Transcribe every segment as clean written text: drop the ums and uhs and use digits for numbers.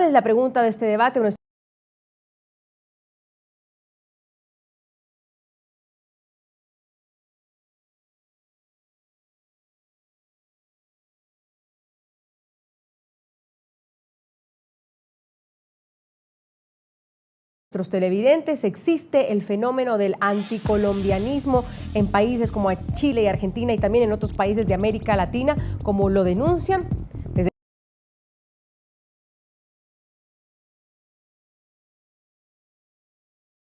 es la pregunta de este debate? Nuestros televidentes, existe el fenómeno del anticolombianismo en países como Chile y Argentina y también en otros países de América Latina, como lo denuncian. Desde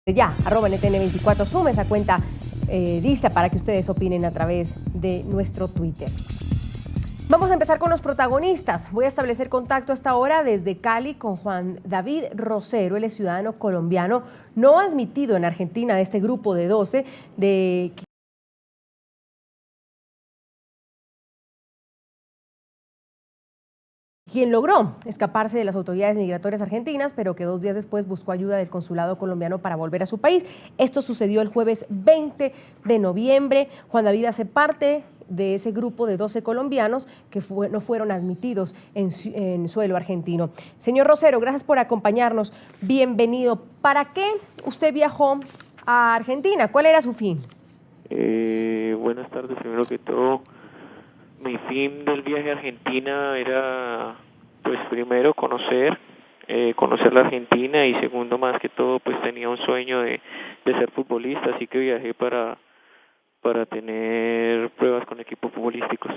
ya, @NTN24, sume esa cuenta lista para que ustedes opinen a través de nuestro Twitter. Vamos a empezar con los protagonistas. Voy a establecer contacto hasta ahora desde Cali con Juan David Rosero. Él es ciudadano colombiano, no admitido en Argentina de este grupo de 12 de quien logró escaparse de las autoridades migratorias argentinas, pero que 2 días después buscó ayuda del consulado colombiano para volver a su país. Esto sucedió el jueves 20 de noviembre. Juan David hace parte de ese grupo de 12 colombianos que no fueron admitidos en suelo argentino. Señor Rosero, gracias por acompañarnos. Bienvenido. ¿Para qué usted viajó a Argentina? ¿Cuál era su fin? Buenas tardes. Primero que todo, mi fin del viaje a Argentina era, pues primero conocer la Argentina, y segundo, más que todo, pues tenía un sueño de ser futbolista, así que viajé para tener pruebas con equipos futbolísticos.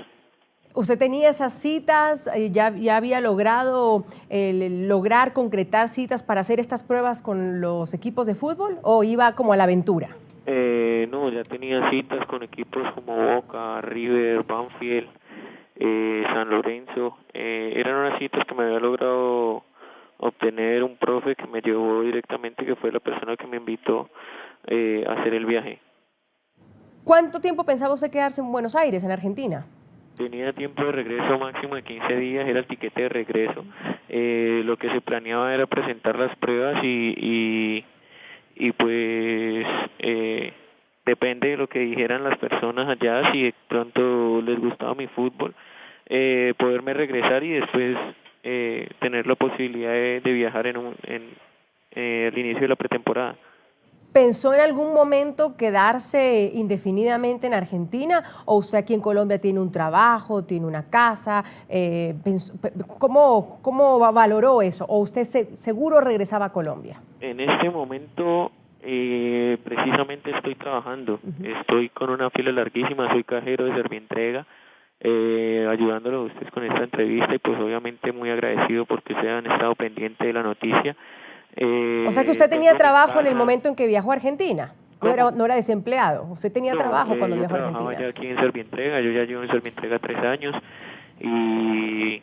¿Usted tenía esas citas? ¿Ya había logrado lograr concretar citas para hacer estas pruebas con los equipos de fútbol o iba como a la aventura? No, ya tenía citas con equipos como Boca, River, Banfield, San Lorenzo. Eran unas citas que me había logrado obtener un profe que me llevó directamente, que fue la persona que me invitó a hacer el viaje. ¿Cuánto tiempo pensaba usted quedarse en Buenos Aires, en Argentina? Tenía tiempo de regreso máximo de 15 días, era el tiquete de regreso. Lo que se planeaba era presentar las pruebas y pues depende de lo que dijeran las personas allá, si de pronto les gustaba mi fútbol, poderme regresar y después tener la posibilidad de viajar al inicio de la pretemporada. ¿Pensó en algún momento quedarse indefinidamente en Argentina o usted aquí en Colombia tiene un trabajo, tiene una casa? ¿Cómo valoró eso? ¿O usted seguro regresaba a Colombia? En este momento precisamente estoy trabajando. Estoy con una fila larguísima, soy cajero de Servientrega, ayudándolo a ustedes con esta entrevista, y pues obviamente muy agradecido porque ustedes han estado pendientes de la noticia. O sea que usted tenía trabajo en el momento en que viajó a Argentina. No era desempleado, usted tenía trabajo cuando viajó a Argentina. Yo trabajaba ya aquí en Servientrega, yo ya llevo en Servientrega 3 años, y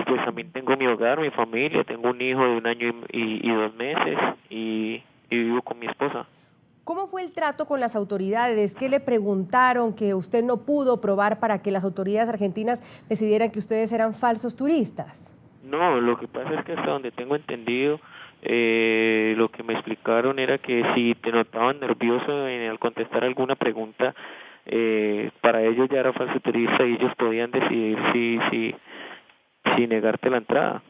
pues también tengo mi hogar, mi familia, tengo un hijo de 1 año y 2 meses, y vivo con mi esposa. ¿Cómo fue el trato con las autoridades? ¿Qué le preguntaron que usted no pudo probar para que las autoridades argentinas decidieran que ustedes eran falsos turistas? No, lo que pasa es que hasta donde tengo entendido, lo que me explicaron era que si te notaban nervioso al contestar alguna pregunta, para ellos ya era falso turista y ellos podían decidir si negarte la entrada.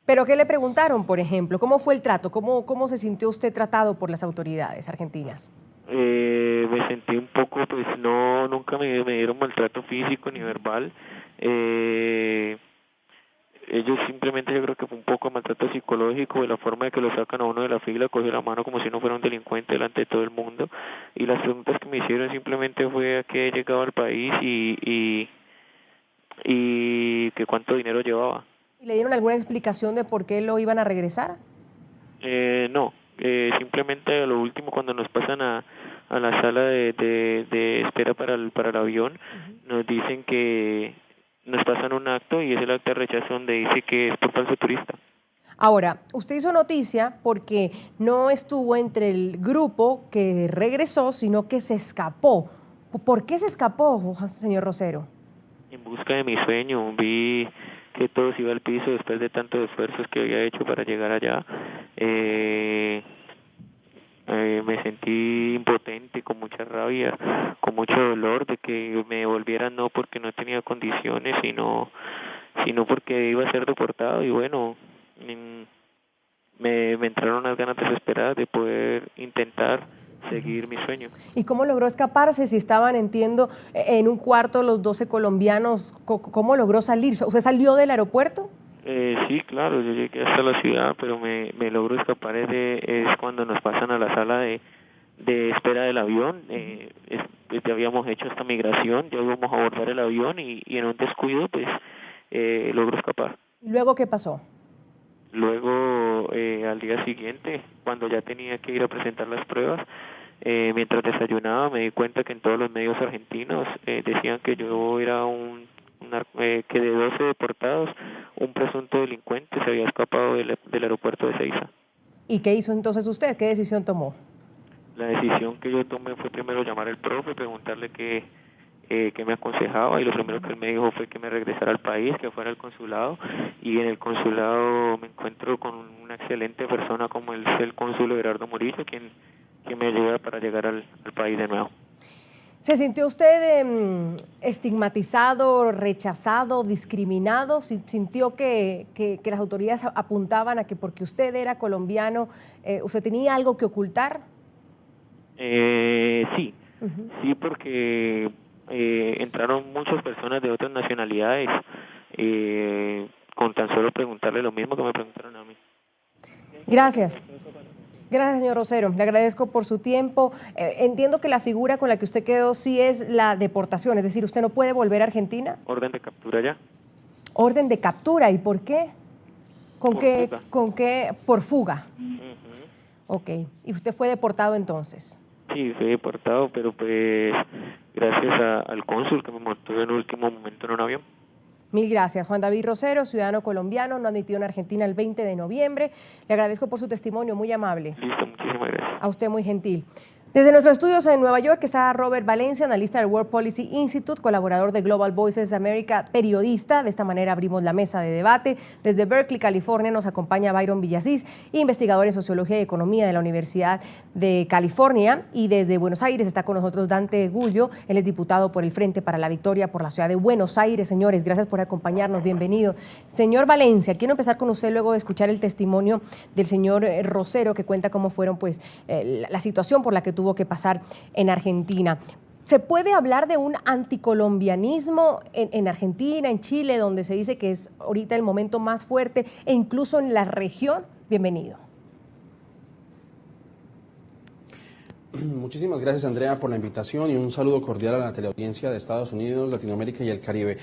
¿Pero qué le preguntaron, por ejemplo? ¿Cómo fue el trato? ¿Cómo se sintió usted tratado por las autoridades argentinas? Me sentí un poco, pues nunca me dieron maltrato físico ni verbal. Ellos simplemente, yo creo que fue un poco maltrato psicológico, de la forma de que lo sacan a uno de la fila, cogió la mano como si no fuera un delincuente delante de todo el mundo, y las preguntas que me hicieron simplemente fue a qué he llegado al país y que cuánto dinero llevaba. ¿Y le dieron alguna explicación de por qué lo iban a regresar? No, simplemente a lo último, cuando nos pasan a la sala de espera para el avión, nos dicen que nos pasan un acto, y es el acta de rechazo donde dice que es por falso turista. Ahora, usted hizo noticia porque no estuvo entre el grupo que regresó, sino que se escapó. ¿Por qué se escapó, señor Rosero? En busca de mi sueño, vi que todo se iba al piso después de tantos esfuerzos que había hecho para llegar allá. Me sentí impotente, con mucha rabia, con mucho dolor de que me devolvieran, no porque no tenía condiciones, sino porque iba a ser deportado. Y bueno, me entraron unas ganas desesperadas de poder intentar seguir mi sueño. ¿Y cómo logró escaparse? Si estaban, entiendo, en un cuarto los 12 colombianos, ¿cómo logró salir? ¿Usted salió del aeropuerto? Sí, claro, yo llegué hasta la ciudad, pero me logro escapar es cuando nos pasan a la sala de espera del avión. Ya habíamos hecho esta migración, ya íbamos a abordar el avión y en un descuido pues logro escapar. ¿Y luego qué pasó? Luego, al día siguiente, cuando ya tenía que ir a presentar las pruebas, mientras desayunaba me di cuenta que en todos los medios argentinos decían que yo era que de 12 deportados, un presunto delincuente se había escapado del aeropuerto de Ezeiza. ¿Y qué hizo entonces usted? ¿Qué decisión tomó? La decisión que yo tomé fue primero llamar al profe, preguntarle qué me aconsejaba, y lo primero que él me dijo fue que me regresara al país, que fuera al consulado, y en el consulado me encuentro con una excelente persona como es el cónsul Gerardo Murillo, quien me ayuda para llegar al país de nuevo. ¿Se sintió usted estigmatizado, rechazado, discriminado? ¿Sintió que las autoridades apuntaban a que porque usted era colombiano, usted tenía algo que ocultar? Sí, sí, porque entraron muchas personas de otras nacionalidades con tan solo preguntarle lo mismo que me preguntaron a mí. Gracias. Gracias, señor Rosero. Le agradezco por su tiempo. Entiendo que la figura con la que usted quedó sí es la deportación, es decir, ¿usted no puede volver a Argentina? Orden de captura ya. Orden de captura, ¿y por qué? Fuga. ¿Con qué? Por fuga. Ok. ¿Y usted fue deportado entonces? Sí, fui deportado, pero pues gracias al cónsul que me montó en último momento en un avión. Mil gracias. Juan David Rosero, ciudadano colombiano, no admitido en Argentina el 20 de noviembre. Le agradezco por su testimonio, muy amable. Listo, muchísimas gracias. A usted muy gentil. Desde nuestros estudios en Nueva York está Robert Valencia, analista del World Policy Institute, colaborador de Global Voices America, periodista. De esta manera abrimos la mesa de debate. Desde Berkeley, California, nos acompaña Byron Villasís, investigador en Sociología y Economía de la Universidad de California. Y desde Buenos Aires está con nosotros Dante Gullo, él es diputado por el Frente para la Victoria por la ciudad de Buenos Aires. Señores, gracias por acompañarnos, bienvenido. Señor Valencia, quiero empezar con usted luego de escuchar el testimonio del señor Rosero, que cuenta cómo fueron la situación por la que tuvo que pasar en Argentina. ¿Se puede hablar de un anticolombianismo en Argentina, en Chile, donde se dice que es ahorita el momento más fuerte, e incluso en la región? Bienvenido. Muchísimas gracias, Andrea, por la invitación y un saludo cordial a la teleaudiencia de Estados Unidos, Latinoamérica y el Caribe.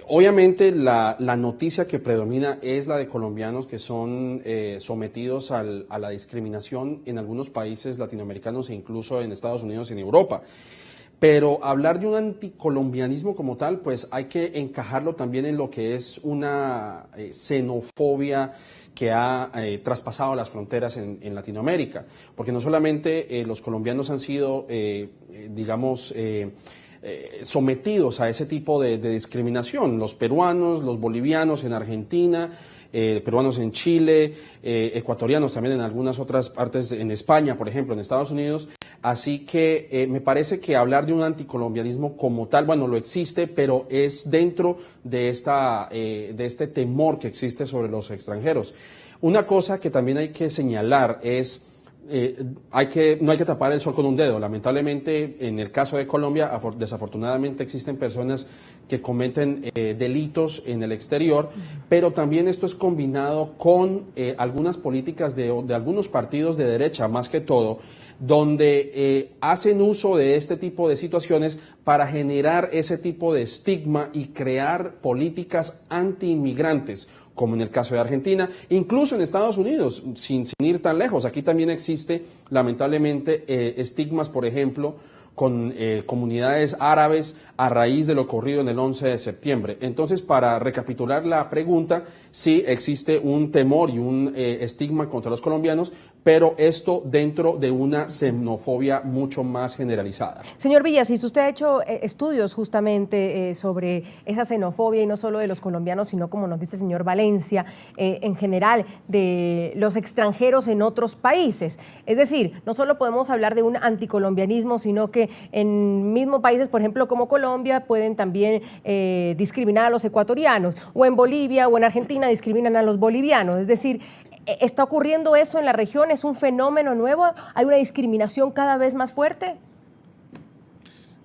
Obviamente la noticia que predomina es la de colombianos que son sometidos a la discriminación en algunos países latinoamericanos e incluso en Estados Unidos y en Europa. Pero hablar de un anticolombianismo como tal, pues hay que encajarlo también en lo que es una xenofobia que ha traspasado las fronteras en Latinoamérica, porque no solamente los colombianos han sido, sometidos a ese tipo de discriminación, los peruanos, los bolivianos en Argentina, peruanos en Chile, ecuatorianos también en algunas otras partes, en España, por ejemplo, en Estados Unidos. Así que me parece que hablar de un anticolombianismo como tal, bueno, lo existe, pero es dentro de este temor que existe sobre los extranjeros. Una cosa que también hay que señalar es, no hay que tapar el sol con un dedo. Lamentablemente, en el caso de Colombia, desafortunadamente existen personas que cometen delitos en el exterior, pero también esto es combinado con algunas políticas de algunos partidos de derecha, más que todo, donde hacen uso de este tipo de situaciones para generar ese tipo de estigma y crear políticas anti-inmigrantes, como en el caso de Argentina, incluso en Estados Unidos, sin ir tan lejos. Aquí también existe, lamentablemente, estigmas, por ejemplo, con comunidades árabes a raíz de lo ocurrido en el 11 de septiembre. Entonces, para recapitular la pregunta, sí existe un temor y un estigma contra los colombianos, pero esto dentro de una xenofobia mucho más generalizada. Señor Villasís, usted ha hecho estudios justamente sobre esa xenofobia, y no solo de los colombianos, sino, como nos dice el señor Valencia, en general de los extranjeros en otros países. Es decir, no solo podemos hablar de un anticolombianismo, sino que en mismos países, por ejemplo, como Colombia, Colombia pueden también discriminar a los ecuatorianos, o en Bolivia o en Argentina discriminan a los bolivianos. Es decir, ¿está ocurriendo eso en la región? ¿Es un fenómeno nuevo? ¿Hay una discriminación cada vez más fuerte?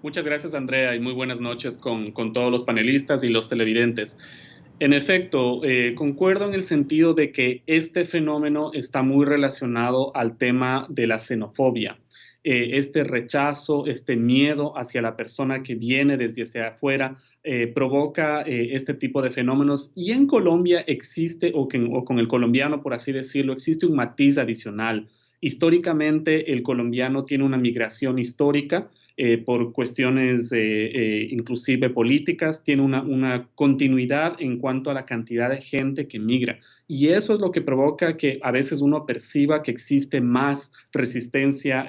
Muchas gracias, Andrea, y muy buenas noches con todos los panelistas y los televidentes. En efecto, concuerdo en el sentido de que este fenómeno está muy relacionado al tema de la xenofobia. Este rechazo, este miedo hacia la persona que viene desde hacia afuera provoca este tipo de fenómenos. Y en Colombia existe, o con el colombiano, por así decirlo, existe un matiz adicional. Históricamente, el colombiano tiene una migración histórica por cuestiones inclusive políticas, tiene una continuidad en cuanto a la cantidad de gente que migra. Y eso es lo que provoca que a veces uno perciba que existe más resistencia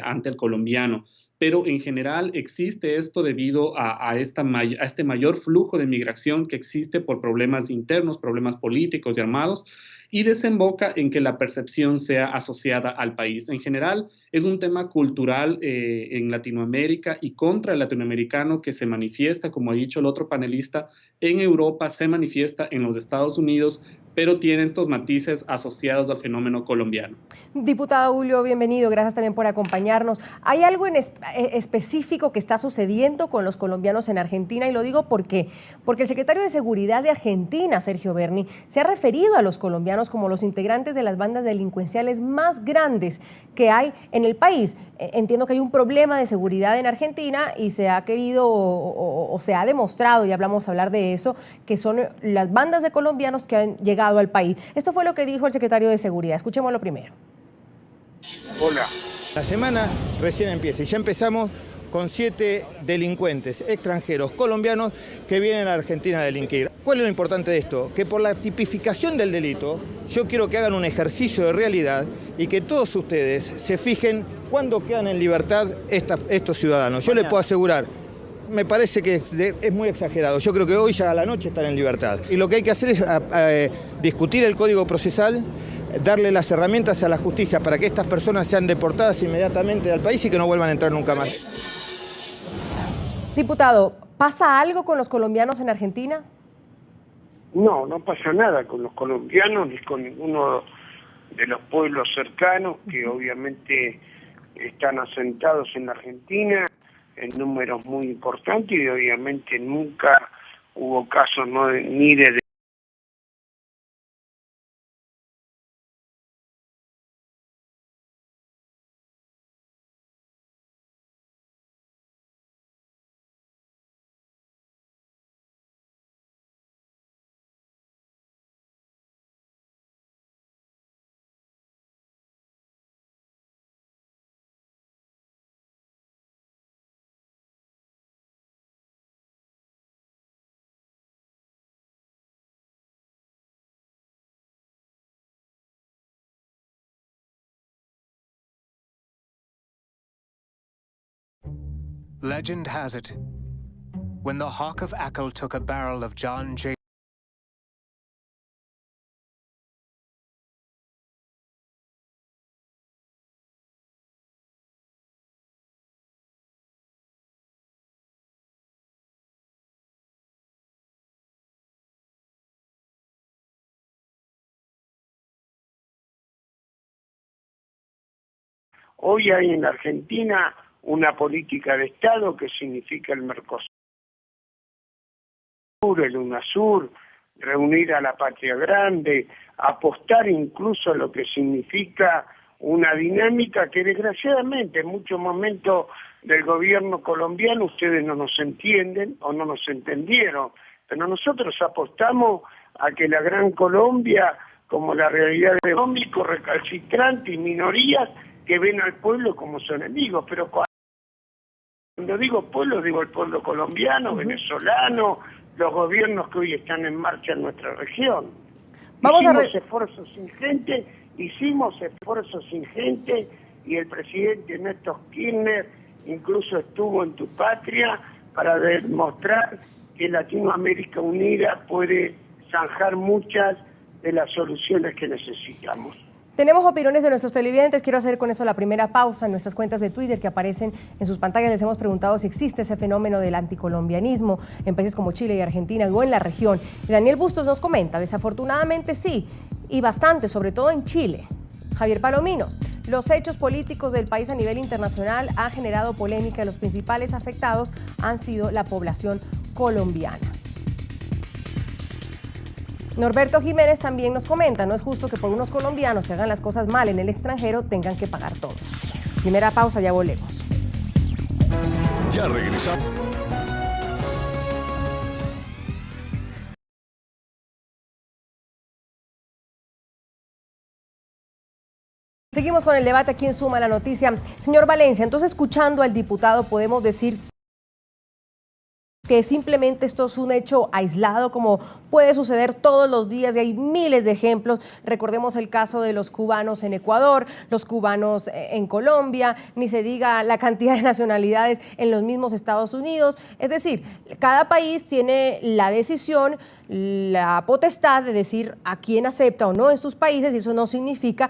ante el colombiano. Pero en general existe esto debido a este mayor flujo de migración que existe por problemas internos, problemas políticos y armados, y desemboca en que la percepción sea asociada al país. En general, es un tema cultural en Latinoamérica y contra el latinoamericano que se manifiesta, como ha dicho el otro panelista, en Europa, se manifiesta en los Estados Unidos, pero tiene estos matices asociados al fenómeno colombiano. Diputado Julio, bienvenido, gracias también por acompañarnos. ¿Hay algo específico que está sucediendo con los colombianos en Argentina? Y lo digo porque el secretario de Seguridad de Argentina, Sergio Berni, se ha referido a los colombianos como los integrantes de las bandas delincuenciales más grandes que hay en el país. Entiendo que hay un problema de seguridad en Argentina y se ha querido o se ha demostrado, y vamos a hablar de eso, que son las bandas de colombianos que han llegado al país. Esto fue lo que dijo el secretario de Seguridad. Escuchémoslo primero. Hola. La semana recién empieza y ya empezamos con 7 delincuentes extranjeros colombianos que vienen a Argentina a delinquir. ¿Cuál es lo importante de esto? Que por la tipificación del delito, yo quiero que hagan un ejercicio de realidad y que todos ustedes se fijen cuándo quedan en libertad estos ciudadanos. Yo les puedo asegurar, me parece que es muy exagerado. Yo creo que hoy ya a la noche están en libertad. Y lo que hay que hacer es discutir el Código Procesal, darle las herramientas a la justicia para que estas personas sean deportadas inmediatamente al país y que no vuelvan a entrar nunca más. Diputado, ¿pasa algo con los colombianos en Argentina? No, no pasa nada con los colombianos ni con ninguno de los pueblos cercanos que obviamente están asentados en la Argentina en números muy importantes y obviamente nunca hubo casos ni de Legend has it, when the Hawk of Achill took a barrel of John J. Hoy hay en la Argentina una política de Estado que significa el Mercosur, el UNASUR, reunir a la patria grande, apostar incluso a lo que significa una dinámica que desgraciadamente en muchos momentos del gobierno colombiano ustedes no nos entienden o no nos entendieron, pero nosotros apostamos a que la Gran Colombia, como la realidad económica, recalcitrante y minorías que ven al pueblo como su enemigo, pero cuando digo pueblo, digo el pueblo colombiano, venezolano, los gobiernos que hoy están en marcha en nuestra región. Hicimos esfuerzos ingentes y el presidente Néstor Kirchner incluso estuvo en tu patria para demostrar que Latinoamérica Unida puede zanjar muchas de las soluciones que necesitamos. Tenemos opiniones de nuestros televidentes. Quiero hacer con eso la primera pausa. En nuestras cuentas de Twitter que aparecen en sus pantallas les hemos preguntado si existe ese fenómeno del anticolombianismo en países como Chile y Argentina o en la región. Y Daniel Bustos nos comenta, desafortunadamente sí, y bastante, sobre todo en Chile. Javier Palomino, los hechos políticos del país a nivel internacional han generado polémica y los principales afectados han sido la población colombiana. Norberto Jiménez también nos comenta, no es justo que por unos colombianos que hagan las cosas mal en el extranjero tengan que pagar todos. Primera pausa, ya volvemos. Ya regresamos. Seguimos con el debate aquí en Suma la Noticia. Señor Valencia, entonces escuchando al diputado podemos decir que simplemente esto es un hecho aislado, como puede suceder todos los días, y hay miles de ejemplos. Recordemos el caso de los cubanos en Ecuador, los cubanos en Colombia, ni se diga la cantidad de nacionalidades en los mismos Estados Unidos. Es decir, cada país tiene la decisión, la potestad de decir a quién acepta o no en sus países, y eso no significa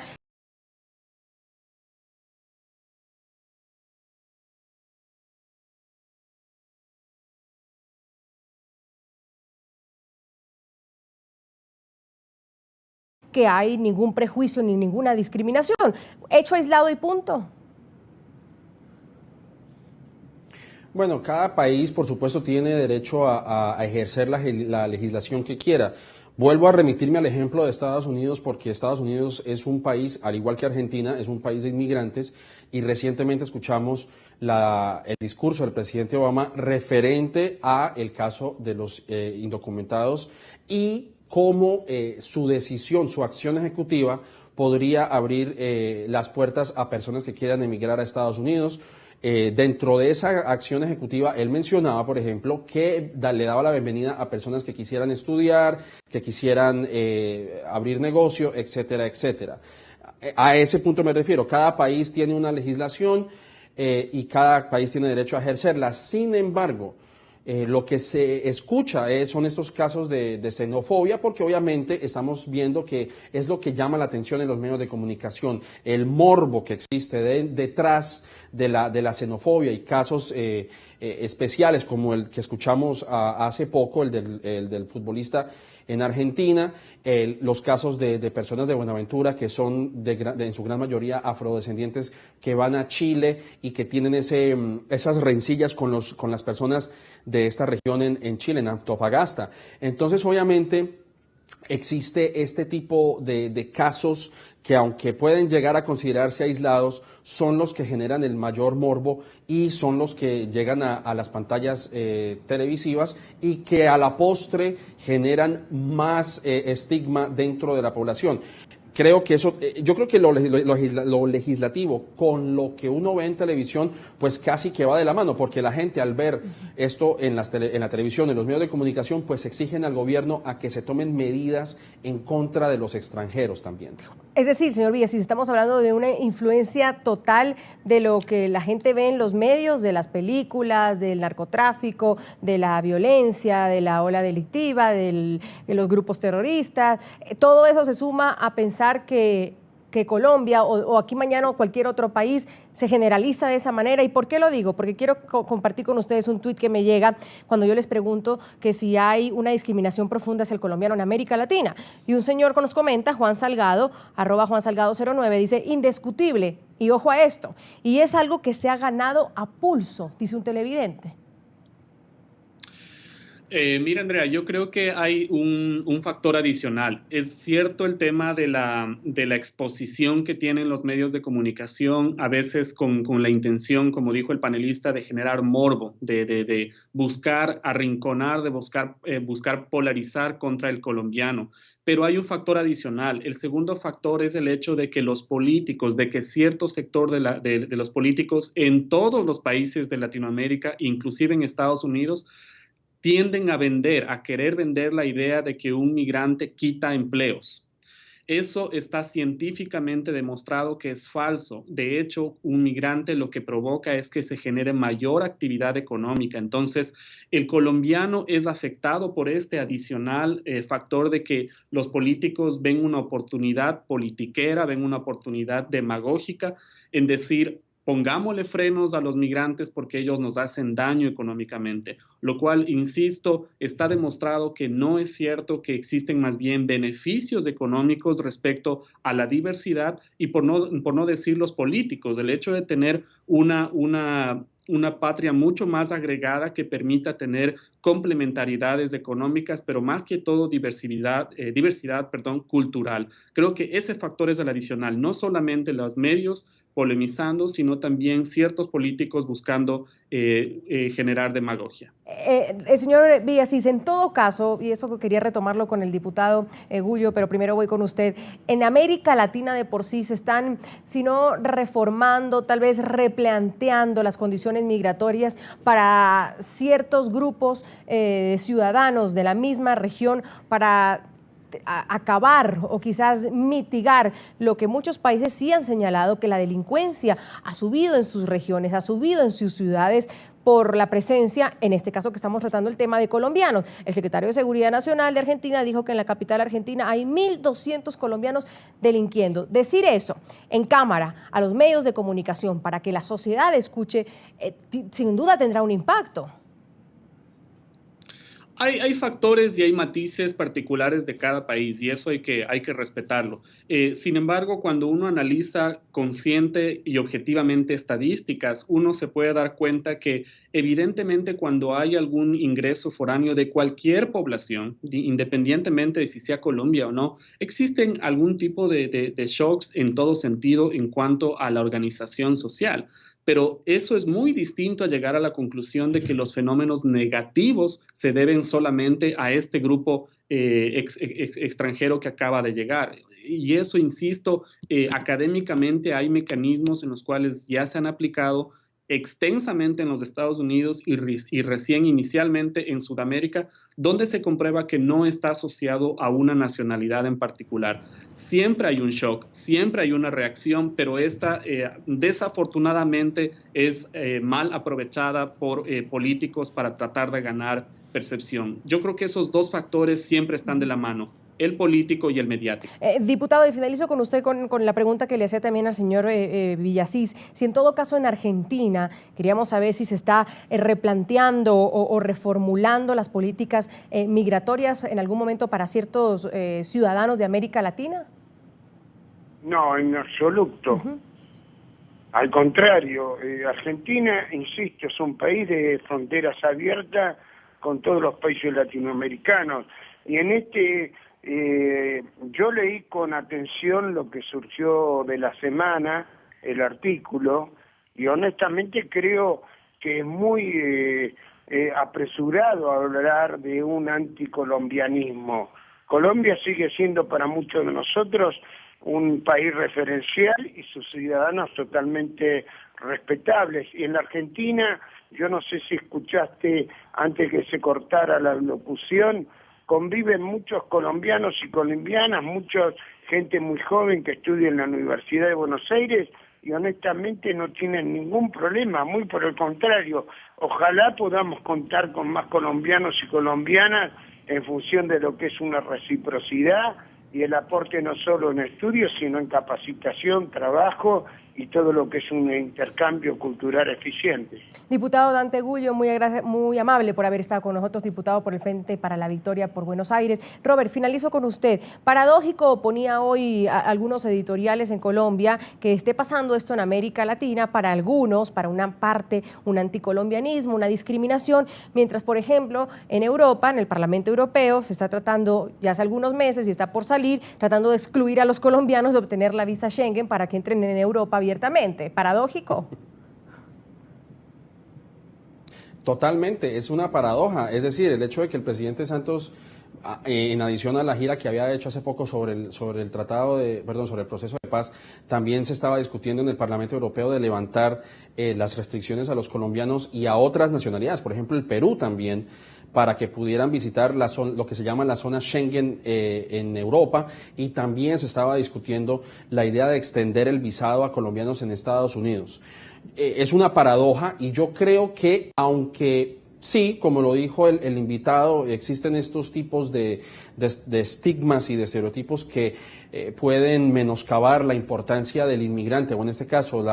que hay ningún prejuicio ni ninguna discriminación. Hecho aislado y punto. Bueno, cada país, por supuesto, tiene derecho a ejercer la legislación que quiera. Vuelvo a remitirme al ejemplo de Estados Unidos, porque Estados Unidos es un país, al igual que Argentina, es un país de inmigrantes, y recientemente escuchamos el discurso del presidente Obama referente a el caso de los indocumentados y cómo su decisión, su acción ejecutiva podría abrir las puertas a personas que quieran emigrar a Estados Unidos. Dentro de esa acción ejecutiva, él mencionaba, por ejemplo, que le daba la bienvenida a personas que quisieran estudiar, que quisieran abrir negocio, etcétera, etcétera. A ese punto me refiero. Cada país tiene una legislación y cada país tiene derecho a ejercerla. Sin embargo, lo que se escucha son estos casos de xenofobia, porque obviamente estamos viendo que es lo que llama la atención en los medios de comunicación, el morbo que existe detrás de la xenofobia, y casos especiales como el que escuchamos hace poco, el del futbolista en Argentina, los casos de personas de Buenaventura que son en su gran mayoría afrodescendientes, que van a Chile y que tienen esas rencillas con las personas de esta región en Chile, en Antofagasta. Entonces, obviamente, existe este tipo de casos que, aunque pueden llegar a considerarse aislados, son los que generan el mayor morbo y son los que llegan a las pantallas televisivas, y que a la postre generan más estigma dentro de la población. Creo que eso, yo creo que lo legislativo con lo que uno ve en televisión, pues casi que va de la mano, porque la gente, al ver esto en la televisión, en los medios de comunicación, pues exigen al gobierno a que se tomen medidas en contra de los extranjeros también. Es decir, señor Villas, si estamos hablando de una influencia total de lo que la gente ve en los medios, de las películas, del narcotráfico, de la violencia, de la ola delictiva, de los grupos terroristas, todo eso se suma a pensar que Colombia o aquí mañana o cualquier otro país se generaliza de esa manera. ¿Y por qué lo digo? Porque quiero compartir con ustedes un tuit que me llega cuando yo les pregunto que si hay una discriminación profunda hacia el colombiano en América Latina. Y un señor que nos comenta, Juan Salgado, @JuanSalgado09, dice, indiscutible, y ojo a esto, y es algo que se ha ganado a pulso, dice un televidente. Mira, Andrea, yo creo que hay un factor adicional. Es cierto el tema de la exposición que tienen los medios de comunicación, a veces con la intención, como dijo el panelista, de generar morbo, de buscar arrinconar, de buscar polarizar contra el colombiano. Pero hay un factor adicional. El segundo factor es el hecho de que los políticos, de que cierto sector de los políticos en todos los países de Latinoamérica, inclusive en Estados Unidos, tienden a querer vender la idea de que un migrante quita empleos. Eso está científicamente demostrado que es falso. De hecho, un migrante lo que provoca es que se genere mayor actividad económica. Entonces, el colombiano es afectado por este adicional factor de que los políticos ven una oportunidad politiquera, ven una oportunidad demagógica en decir, pongámosle frenos a los migrantes porque ellos nos hacen daño económicamente, lo cual, insisto, está demostrado que no es cierto, que existen más bien beneficios económicos respecto a la diversidad y por no decir los políticos, el hecho de tener una patria mucho más agregada que permita tener complementariedades económicas, pero más que todo diversidad cultural. Creo que ese factor es el adicional, no solamente los medios polemizando, sino también ciertos políticos buscando generar demagogia. Señor Villasís, en todo caso, y eso quería retomarlo con el diputado Gullo, pero primero voy con usted, en América Latina de por sí se están, si no reformando, tal vez replanteando las condiciones migratorias para ciertos grupos ciudadanos de la misma región para acabar o quizás mitigar lo que muchos países sí han señalado, que la delincuencia ha subido en sus regiones, ha subido en sus ciudades por la presencia, en este caso que estamos tratando el tema de colombianos. El secretario de Seguridad Nacional de Argentina dijo que en la capital argentina hay 1.200 colombianos delinquiendo. Decir eso en cámara a los medios de comunicación para que la sociedad escuche, sin duda tendrá un impacto. Hay factores y hay matices particulares de cada país y eso hay que respetarlo. Sin embargo, cuando uno analiza consciente y objetivamente estadísticas, uno se puede dar cuenta que evidentemente cuando hay algún ingreso foráneo de cualquier población, independientemente de si sea Colombia o no, existen algún tipo de shocks en todo sentido en cuanto a la organización social. Pero eso es muy distinto a llegar a la conclusión de que los fenómenos negativos se deben solamente a este grupo extranjero que acaba de llegar. Y eso, insisto, académicamente hay mecanismos en los cuales ya se han aplicado extensamente en los Estados Unidos y recién inicialmente en Sudamérica, donde se comprueba que no está asociado a una nacionalidad en particular. Siempre hay un shock, siempre hay una reacción, pero esta desafortunadamente es mal aprovechada por políticos para tratar de ganar percepción. Yo creo que esos dos factores siempre están de la mano, el político y el mediático. Diputado, y finalizo con usted con la pregunta que le hacía también al señor Villasís. Si en todo caso en Argentina, queríamos saber si se está replanteando o reformulando las políticas migratorias en algún momento para ciertos ciudadanos de América Latina. No, en absoluto. Al contrario, Argentina, insisto, es un país de fronteras abiertas con todos los países latinoamericanos. Y en yo leí con atención lo que surgió de la semana, el artículo, y honestamente creo que es muy apresurado hablar de un anticolombianismo. Colombia sigue siendo para muchos de nosotros un país referencial y sus ciudadanos totalmente respetables. Y en la Argentina, yo no sé si escuchaste antes que se cortara la locución, conviven muchos colombianos y colombianas, mucha gente muy joven que estudia en la Universidad de Buenos Aires y honestamente no tienen ningún problema, muy por el contrario. Ojalá podamos contar con más colombianos y colombianas en función de lo que es una reciprocidad y el aporte no solo en estudios, sino en capacitación, trabajo y todo lo que es un intercambio cultural eficiente. Diputado Dante Gullo, muy amable por haber estado con nosotros, diputado por el Frente para la Victoria por Buenos Aires. Robert, finalizo con usted. Paradójico, ponía hoy algunos editoriales en Colombia, que esté pasando esto en América Latina, para algunos, para una parte, un anticolombianismo, una discriminación, mientras, por ejemplo, en Europa, en el Parlamento Europeo, se está tratando ya hace algunos meses y está por salir, tratando de excluir a los colombianos de obtener la visa Schengen para que entren en Europa abiertamente. ¿Paradójico? Totalmente, es una paradoja. Es decir, el hecho de que el presidente Santos, en adición a la gira que había hecho hace poco sobre el proceso de paz, también se estaba discutiendo en el Parlamento Europeo de levantar las restricciones a los colombianos y a otras nacionalidades, por ejemplo el Perú también, para que pudieran visitar lo que se llama la zona Schengen en Europa, y también se estaba discutiendo la idea de extender el visado a colombianos en Estados Unidos. Es una paradoja, y yo creo que aunque sí, como lo dijo el invitado, existen estos tipos de estigmas y de estereotipos que pueden menoscabar la importancia del inmigrante, o en este caso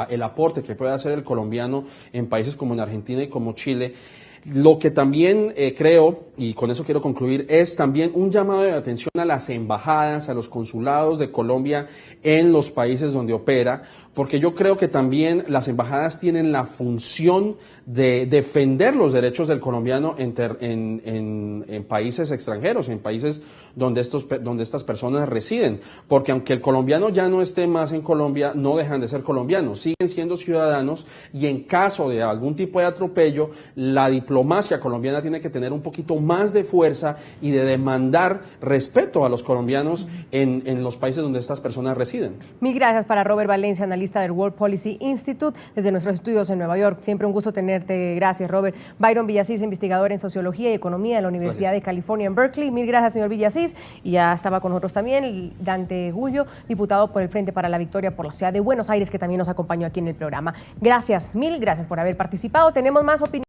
el aporte que puede hacer el colombiano en países como en Argentina y como Chile. Lo que también creo, y con eso quiero concluir, es también un llamado de atención a las embajadas, a los consulados de Colombia en los países donde opera, porque yo creo que también las embajadas tienen la función de defender los derechos del colombiano en países extranjeros, en países donde estas personas residen, porque aunque el colombiano ya no esté más en Colombia, no dejan de ser colombianos, siguen siendo ciudadanos, y en caso de algún tipo de atropello, la diplomacia colombiana tiene que tener un poquito más de fuerza y de demandar respeto a los colombianos en los países donde estas personas residen. Mil gracias para Robert Valencia, analista del World Policy Institute, desde nuestros estudios en Nueva York. Siempre un gusto tenerte. Gracias, Robert. Byron Villasís, investigador en Sociología y Economía de la Universidad de California en Berkeley. Mil gracias, señor Villasís. Y ya estaba con nosotros también Dante Gullo, diputado por el Frente para la Victoria por la Ciudad de Buenos Aires, que también nos acompañó aquí en el programa. Gracias, mil gracias por haber participado. Tenemos más opiniones.